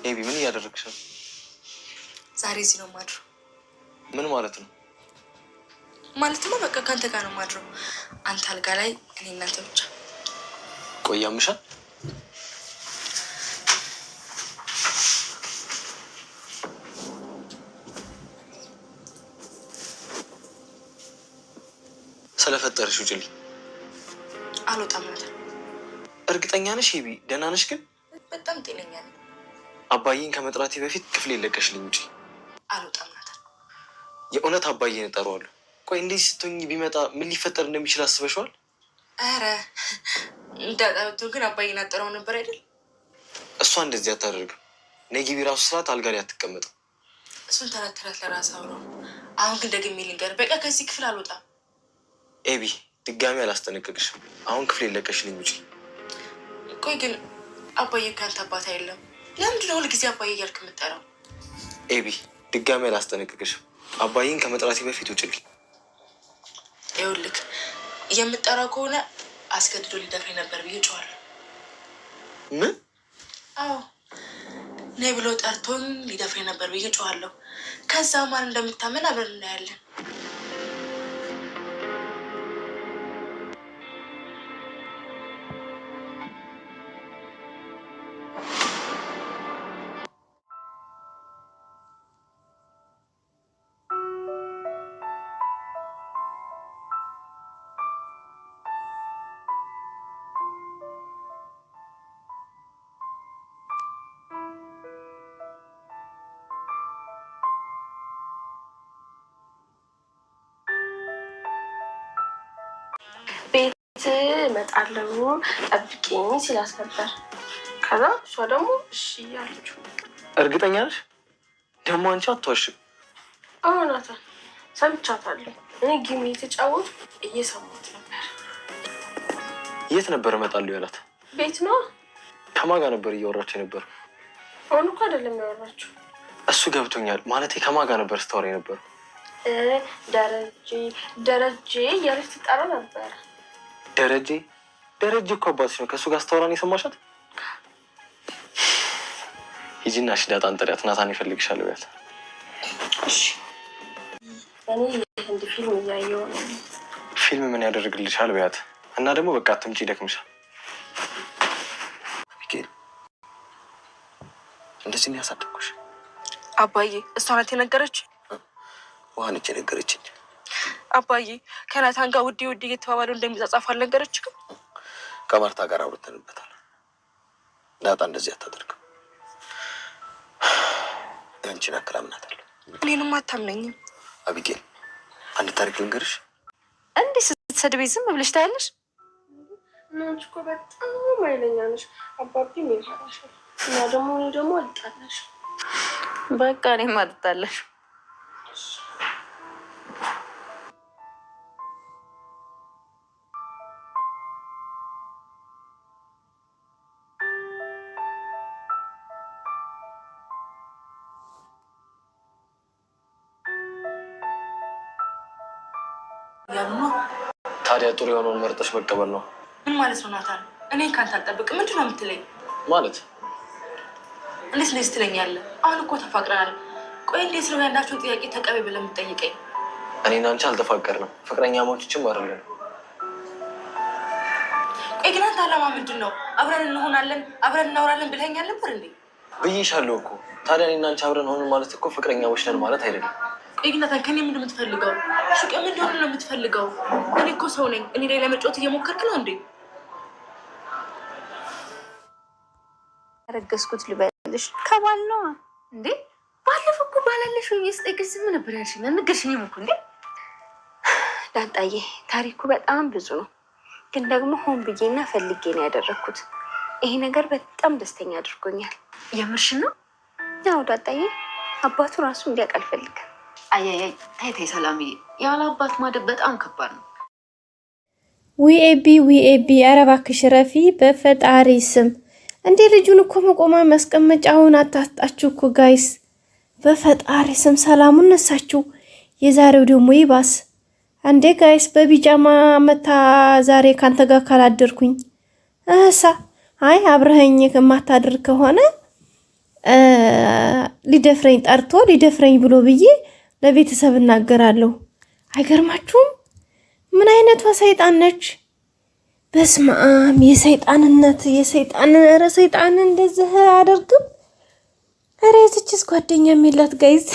ኤቢ ምን እያደረግሽ ነው? ዛሬ እዚህ ነው ማድረው። ምን ማለት ነው? ማለትማ በቃ ካንተ ጋር ነው ማድረው። አንተ አልጋ ላይ እኔ እናንተ ብቻ። ቆይ ያምሻል? ስለፈጠርሽ ውጭልኝ። አልወጣም ማለት። እርግጠኛ ነሽ ኤቢ? ደህና ነሽ ግን? በጣም ጤነኛ ነኝ። አባዬን ከመጥራቴ በፊት ክፍሌ ለቀሽልኝ ውጪ። አልወጣም ማለት። የእውነት አባዬን እጠራዋለሁ። ቆይ እንዴት ስትሆኝ ቢመጣ ምን ሊፈጠር እንደሚችል አስበሽዋል? አረ እንዳጣውቶ ግን አባዬን አጠራው ነበር አይደል? እሷ እንደዚህ አታደርግም። ነጊቢ ራሱ ስርዓት አልጋ ላይ አትቀመጥም። እሱን ተረት ለራስ አውራው። አሁን ግን ደግሜ ልንገር፣ በቃ ከዚህ ክፍል አልወጣም። ኤቢ ድጋሚ አላስጠነቅቅሽም። አሁን ክፍሌ ለቀሽልኝ ውጪ። ቆይ ግን አባዬ ካንተ አባት አይደለም? ለምንድን ነው ሁልጊዜ አባዬ እያልክ የምጠራው? ኤቢ ድጋሚ አላስጠነቅቅሽም። አባዬን ከመጥራቴ በፊት ውጭልኝ። ይኸውልህ የምጠራው ከሆነ አስገድዶ ሊደፍረኝ ነበር ብዬ ጮኋለሁ። ምን? አዎ ነይ ብሎ ጠርቶኝ ሊደፍረኝ ነበር ብዬ ጮኋለሁ። ከዛ ማን እንደምታመን አብረን እናያለን። ቤት እመጣለሁ ጠብቂኝ ሲላት ነበር። ከዛ እሷ ደግሞ እሺ እያለችው። እርግጠኛ ነሽ? ደግሞ አንቺ አትዋሽም። አዎ ናታን ሰምቻታለሁ። እኔ ጌም እየተጫወቱ እየሰማሁት ነበር። የት ነበር እመጣለሁ ያላት? ቤት ነው። ከማን ጋር ነበር እያወራች ነበር? አሁን እኮ አይደለም ያወራችው። እሱ ገብቶኛል። ማለቴ ከማን ጋር ነበር ስታወራ ነበር? ደረጀ እያለች ትጠራ ነበር። ደረጀ እኮ አባትሽ ነው። ከእሱ ጋር ስታወራ ነው የሰማሻት? ሂጂና እሺ ዳጣን ጥሪያት፣ ናታን ይፈልግሻል በያት። እሺ እኔ የህንድ ፊልም እያየሁ ነው። ፊልም ምን ያደርግልሻል በያት። እና ደግሞ በቃ አትምጪ፣ ይደክምሻል። ሚካኤል እንደዚህ ነው ያሳደግኩሽ? አባዬ እሷ ናት የነገረች? ዋነች የነገረችኝ። አባዬ ከናታን ጋር ውዴ እየተባባሉ እንደሚጻጻፉ አልነገረችም? ከማርታ ጋር አውርተንበታል። ዳጣ እንደዚህ አታደርግም። አንቺን አክል አምናታለሁ። እኔንም አታምነኝም። አቢጌል አንድ ታሪክ ልንገርሽ። እንዲህ ስትሰድቤ ዝም ብለሽ ታያለሽ? እናንቺ እኮ በጣም ኃይለኛ ነሽ። አባቢም ይፈራሻል እና ደግሞ አልጣላሽ። በቃ እኔም አልጣላሽ። ታዲያ ጥሩ የሆነውን መርጠሽ መቀበል ነው። ምን ማለት ነው ናታን? እኔ ካንተ አልጠብቅም። ምንድን ነው የምትለኝ? ማለት እንዴት እንደዚህ ትለኛለህ? አሁን እኮ ተፋቅረናል። ቆይ እንዴት ነው ያንዳችሁን ጥያቄ ተቀበይ ብለህ የምትጠይቀኝ? እኔና አንቺ አልተፋቀርንም፣ ፍቅረኛሞችም አይደለም። ቆይ ግን አንተ አላማ ምንድን ነው? አብረን እንሆናለን አብረን እናወራለን ብለኸኝ አልነበር እንዴ? ብዬሻለሁ እኮ። ታዲያ እኔና አንቺ አብረን ሆንን ማለት እኮ ፍቅረኛሞች ነን ማለት አይደለም። ቆይ ግን ናታን ከኔ ምንድን ነው የምትፈልገው? ሹቅ ምንድን ነው የምትፈልገው? እኔ እኮ ሰው ነኝ። እኔ ላይ ለመጫወት እየሞከርክ ነው እንዴ? ያረገዝኩት ልበልሽ ከባል ነው እንዴ? ባለፈው እኮ ባላለሽ ወይ ስጠይቅሽ ዝም ነበር ያልሽኝ። ነገርሽኝም እኮ እንዴ። ዳጣዬ ታሪኩ በጣም ብዙ ነው፣ ግን ደግሞ ሆን ብዬና ፈልጌ ነው ያደረግኩት። ይሄ ነገር በጣም ደስተኛ አድርጎኛል። የምርሽን ነው? ያው ዳጣዬ አባቱ ራሱ እንዲያውቅ አልፈልግም። አያያይ ታይ ሰላምዬ፣ ያለ አባት ማደግ በጣም ከባድ ነው። ዊኤቢ ኧረ እባክሽ ረፊ በፈጣሪ ስም እንዴ! ልጁን እኮ መቆማ ማስቀመጫውን አታጣችሁ እኮ ጋይስ። በፈጣሪ ስም ሰላሙን ነሳችሁ። የዛሬው ደግሞ ይባስ እንዴ ጋይስ። በቢጃማ መታ ዛሬ ካንተ ጋር ካላደርኩኝ አይ አብረኸኝ ከማታድር ከሆነ ሊደፍረኝ ጠርቶ ሊደፍረኝ ብሎ ብዬ ለቤተሰብ እናገራለሁ። አይገርማችሁም? ምን አይነቷ ሰይጣን ነች? በስማም የሰይጣንነት ኧረ ሰይጣን እንደዚህ አያደርግም። ኧረ የዚችስ ጓደኛ የሚላት ጋይዝ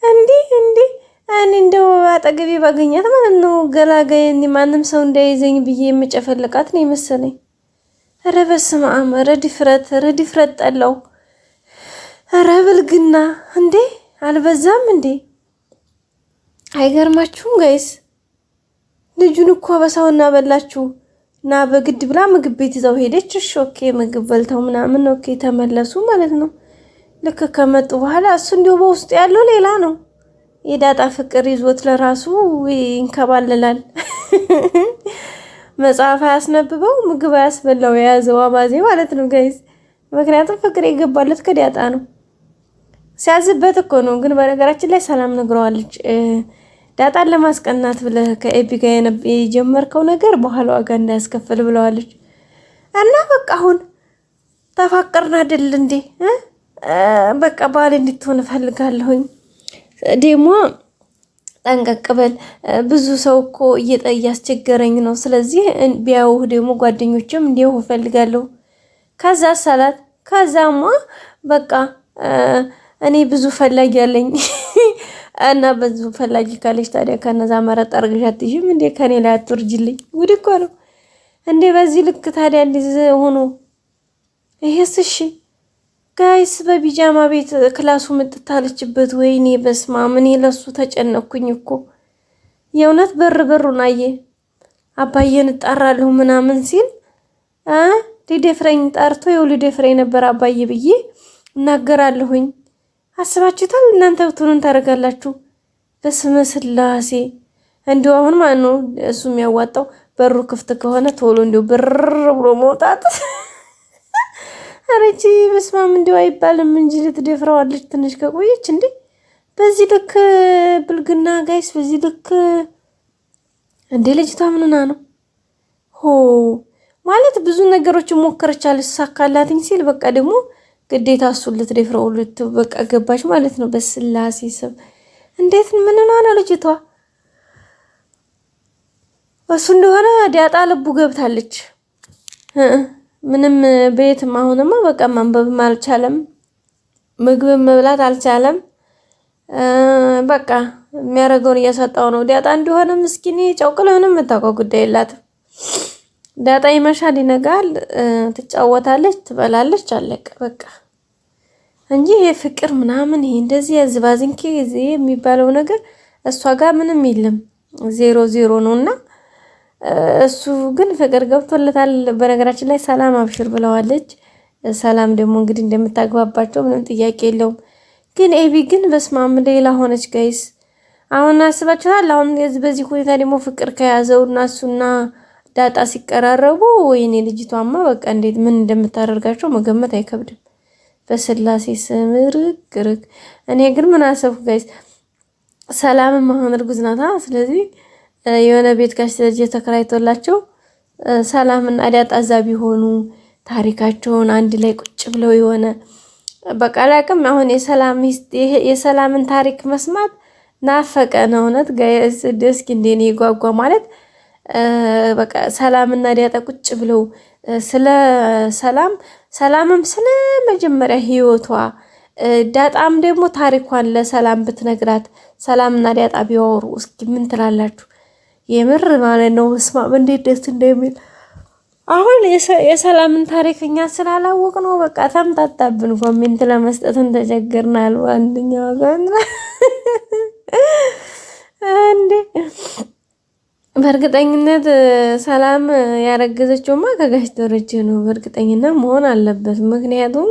እንዲህ እኔ እንደው አጠገቤ ባገኛት ማለት ነው ገላጋይ ማንም ሰው እንዳይዘኝ ብዬ የምጨፈልቃት ነው የመሰለኝ። ኧረ በስመ አብ! ኧረ ድፍረት ጠላው። ኧረ ብልግና እንዴ! አልበዛም እንዴ? አይገርማችሁም ጋይስ? ልጁን እኮ በሳውና በላችሁ እና በግድ ብላ ምግብ ቤት ይዘው ሄደች። እሺ ኦኬ፣ ምግብ በልተው ምናምን ኦኬ ተመለሱ ማለት ነው። ልክ ከመጡ በኋላ እሱ እንዲሁ በውስጡ ያለው ሌላ ነው። የዳጣ ፍቅር ይዞት ለራሱ ይንከባለላል። መጽሐፍ አያስነብበው ምግብ አያስበላው የያዘው አባዜ ማለት ነው ጋይስ። ምክንያቱም ፍቅር የገባለት ከዳጣ ነው። ሲያዝበት እኮ ነው። ግን በነገራችን ላይ ሰላም ነግረዋለች። ዳጣን ለማስቀናት ብለህ ከኤቢ ጋር የጀመርከው ነገር በኋላ ዋጋ እንዳያስከፍል ብለዋለች። እና በቃ አሁን ተፋቀርን አይደል እንዴ? በቃ ባል እንድትሆን እፈልጋለሁኝ። ደግሞ ጠንቀቅ በል። ብዙ ሰው እኮ እያስቸገረኝ ነው። ስለዚህ ቢያውህ ደግሞ ጓደኞችም እንዲሁ እፈልጋለሁ። ከዛ ሰላት ከዛማ በቃ እኔ ብዙ ፈላጊ ያለኝ እና ብዙ ፈላጊ ካለች ታዲያ ከነዛ መረጥ አርገሽ አትይዥም እንዴ? ከኔ ላይ አትወርጅልኝ። ጉድ እኮ ነው እንዴ በዚህ ልክ ታዲያ እንደዚህ ሆኖ ይሄስ? እሺ ጋይስ በቢጃማ ቤት ክላሱ ምጥታለችበት። ወይኔ በስማም እኔ ለሱ ተጨነኩኝ እኮ የእውነት። በሩን አየ አባዬን እጣራለሁ ምናምን ሲል ሊደፍረኝ ጠርቶ ሊደፍረኝ ነበር አባዬ ብዬ እናገራለሁኝ። አስባችሁታል? እናንተ ብትሆኑን ታደርጋላችሁ? በስመ ስላሴ። እንዲሁ አሁን ማን ነው እሱ የሚያዋጣው? በሩ ክፍት ከሆነ ቶሎ እንዲሁ ብር ብሎ መውጣት። አረጂ በስማም እንዲሁ አይባልም እንጂ ልትደፍረዋለች ትንሽ ከቆየች እንዴ። በዚህ ልክ ብልግና ጋይስ፣ በዚህ ልክ እንዴ። ልጅቷ ምንና ነው ማለት ብዙ ነገሮችን ሞከረቻለች ሳካላትኝ ሲል በቃ ደግሞ ግዴታ እሱን ልትደፍረው በቃ ገባች ማለት ነው። በስላሴ ስም እንዴት ምንና ነው ልጅቷ? እሱ እንደሆነ ዳጣ ልቡ ገብታለች። ምንም ቤትም አሁንማ በቃ ማንበብም አልቻለም፣ ምግብም መብላት አልቻለም። በቃ የሚያደርገውን እያሳጣው ነው። ዳጣ እንደሆነ ምስኪኔ ጨውቅለ ምንም የምታውቀው ጉዳይ የላትም። ዳጣ ይመሻል ይነጋል፣ ትጫወታለች፣ ትበላለች፣ አለቀ በቃ እንጂ ይሄ ፍቅር ምናምን ይሄ እንደዚህ ያዝባዝንኪ የሚባለው ነገር እሷ ጋር ምንም የለም። 0-0 ነውና እሱ ግን ፍቅር ገብቶለታል። በነገራችን ላይ ሰላም አብሽር ብለዋለች። ሰላም ደግሞ እንግዲህ እንደምታግባባቸው ምንም ጥያቄ የለውም። ግን ኤቢ ግን በስማም ሌላ ሆነች ጋይስ። አሁን አስባችኋል? አሁን በዚህ ሁኔታ ደግሞ ፍቅር ከያዘውና እሱና ዳጣ ሲቀራረቡ ወይኔ ልጅቷማ በቃ እንዴት ምን እንደምታደርጋቸው መገመት አይከብድም። በስላሴ ስም ርግ። እኔ ግን ምን አሰብኩ ጋይስ፣ ሰላምም አሁን እርጉዝ ናታ። ስለዚህ የሆነ ቤት ጋር ተከራይቶላቸው ሰላምና ዳጣ እዛ ቢሆኑ ታሪካቸውን አንድ ላይ ቁጭ ብለው የሆነ በቃ ላቅም አሁን የሰላምን ታሪክ መስማት ናፈቀን። እውነት ጋይስ ደስኪ እንደኔ ይጓጓ ማለት በቃ ሰላምና ዳጣ ቁጭ ብለው ስለ ሰላምም ስለ መጀመሪያ ህይወቷ ዳጣም ደግሞ ታሪኳን ለሰላም ብትነግራት ሰላምና ዳጣ ቢያወሩ እስኪ ምን ትላላችሁ? የምር ማለት ነው ስማም እንዴት ደስ እንደሚል። አሁን የሰላምን ታሪክ እኛ ስላላወቅ ነው በቃ ተምታታብን። ኮሜንት ለመስጠትም ተቸገርናል። አንደኛው ጋር እንዴ በእርግጠኝነት ሰላም ያረገዘችውማ ከጋሽ ደረጀ ነው። በእርግጠኝነት መሆን አለበት። ምክንያቱም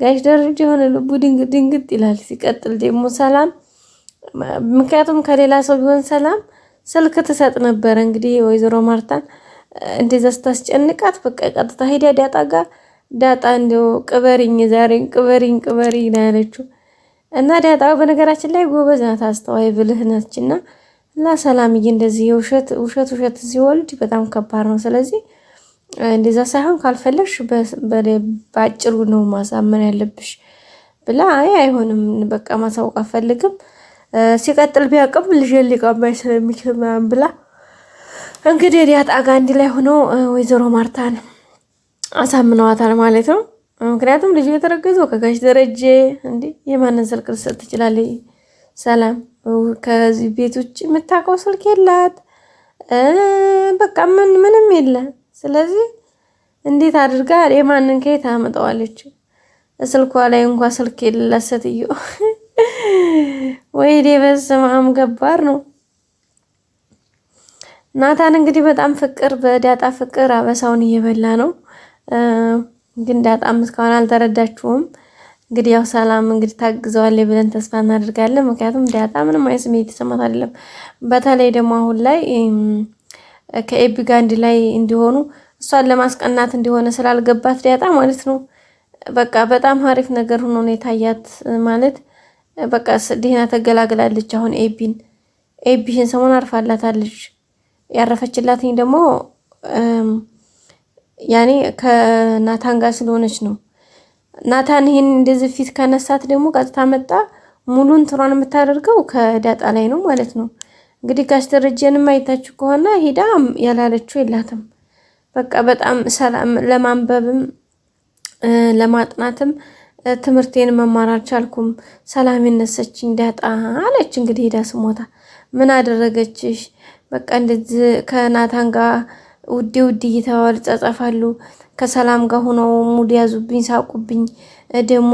ጋሽ ደረጀ የሆነ ልቡ ድንግጥ ይላል። ሲቀጥል ደግሞ ሰላም ምክንያቱም ከሌላ ሰው ቢሆን ሰላም ስልክ ትሰጥ ነበር። እንግዲህ ወይዘሮ ማርታን እንደዛ ስታስጨንቃት በቃ ቀጥታ ሄዳ ዳጣ ጋር ዳጣ እንደው ቅበሪኝ ዛሬን ቅበሪኝ ነው ያለችው። እና ዳጣ በነገራችን ላይ ጎበዝ ናት፣ አስተዋይ ብልህ ናችና ለሰላምዬ እንደዚህ ውሸት ሲወልድ በጣም ከባድ ነው። ስለዚህ እንደዛ ሳይሆን ካልፈለግሽ በአጭሩ ነው ማሳመን ያለብሽ ብላ አይ አይሆንም በቃ ማሳወቅ አልፈልግም ሲቀጥል ቢያቅም ልጅ ሊቀማኝ ስለሚችል ምናምን ብላ እንግዲህ ዳጣ ጋር አንድ ላይ ሆኖ ወይዘሮ ማርታን አሳምነዋታል ማለት ነው። ምክንያቱም ልጅ የተረገዘው ከጋሽ ደረጀ እንዴ የማንን ስልክ ልትሰጥ ትችላለች? ሰላም ከዚህ ቤት ውጭ የምታውቀው ስልክ የላት በቃ ምንም የለ። ስለዚህ እንዴት አድርጋ የማንን ከየት አመጣዋለች? ስልኳ ላይ እንኳን ስልክ የሌላት ሴትዮ ወይ በስመ አብ ገባር ነው። ናታን እንግዲህ በጣም ፍቅር በዳጣ ፍቅር አበሳውን እየበላ ነው። ግን ዳጣም እስካሁን አልተረዳችውም። እንግዲህ ያው ሰላም እንግዲህ ታግዘዋለች ብለን ተስፋ እናደርጋለን። ምክንያቱም ዳጣ ምንም አይነት ስሜት የተሰማት አይደለም። በተለይ ደግሞ አሁን ላይ ከኤቢ ጋር አንድ ላይ እንዲሆኑ እሷን ለማስቀናት እንደሆነ ስላልገባት ዳጣ ማለት ነው በቃ በጣም አሪፍ ነገር ሆኖ ነው የታያት። ማለት በቃ ደህና ተገላግላለች። አሁን ኤቢን ሰሞን አርፋላታለች። ያረፈችላትኝ ደግሞ ያኔ ከናታን ጋር ስለሆነች ነው። ናታን ይሄን እንደዚህ ፊት ከነሳት ደግሞ ቀጥታ መጣ ሙሉን ትሯን የምታደርገው ከዳጣ ላይ ነው ማለት ነው። እንግዲህ ጋሽ ደረጀንም አይታችሁ ከሆነ ሄዳ ያላለችው የላትም። በቃ በጣም ሰላም ለማንበብም ለማጥናትም ትምህርቴን መማር አልቻልኩም ሰላም የነሰችኝ ዳጣ አለች። እንግዲህ ሄዳ ስሞታ ምን አደረገችሽ? በቃ እንደዚህ ከናታን ጋር ውዴ እየተባሉ ጸጸፋሉ። ከሰላም ጋር ሆነው ሙድ ያዙብኝ፣ ሳቁብኝ። ደግሞ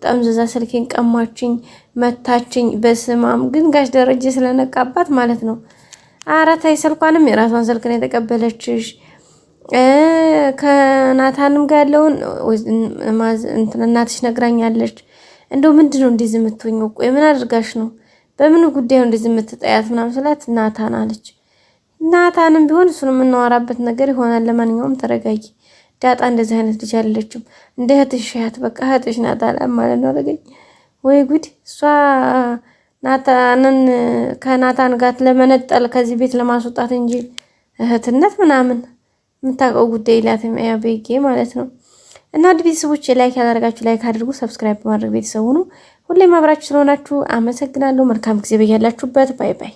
ጠምዝዛ ስልኬን ቀማችኝ፣ መታችኝ። በስማም ግን ጋሽ ደረጀ ስለነቃባት ማለት ነው። ኧረ ተይ ስልኳንም የራሷን ስልክ ነው የተቀበለችሽ። ከናታንም ጋር ያለውን እናትሽ ነግራኛለች። እንደው ምንድነው እንደዚህ የምትሆኚው? ቆይ ምን አድርጋሽ ነው? በምን ጉዳዩ እንደዚህ የምትጠያት ምናምን ስላት ናታን አለች። ናታንም ቢሆን እሱን የምናወራበት ነገር ይሆናል። ለማንኛውም ተረጋጊ። ዳጣ እንደዚህ አይነት ልጅ አይደለችም። እንደ እህትሽ ያት በቃ እህትሽ ናት አለ ማለት ነው። አለገኝ ወይ ጉድ! እሷ ናታንን ከናታን ጋር ለመነጠል ከዚህ ቤት ለማስወጣት እንጂ እህትነት ምናምን የምታውቀው ጉዳይ የላትም። ያ ቤጌ ማለት ነው። እና ውድ ቤተሰቦች ላይክ ያላደረጋችሁ ላይክ አድርጉ፣ ሰብስክራይብ በማድረግ ቤተሰቡ ነው። ሁሌም አብራችሁ ስለሆናችሁ አመሰግናለሁ። መልካም ጊዜ በያላችሁበት። ባይ ባይ።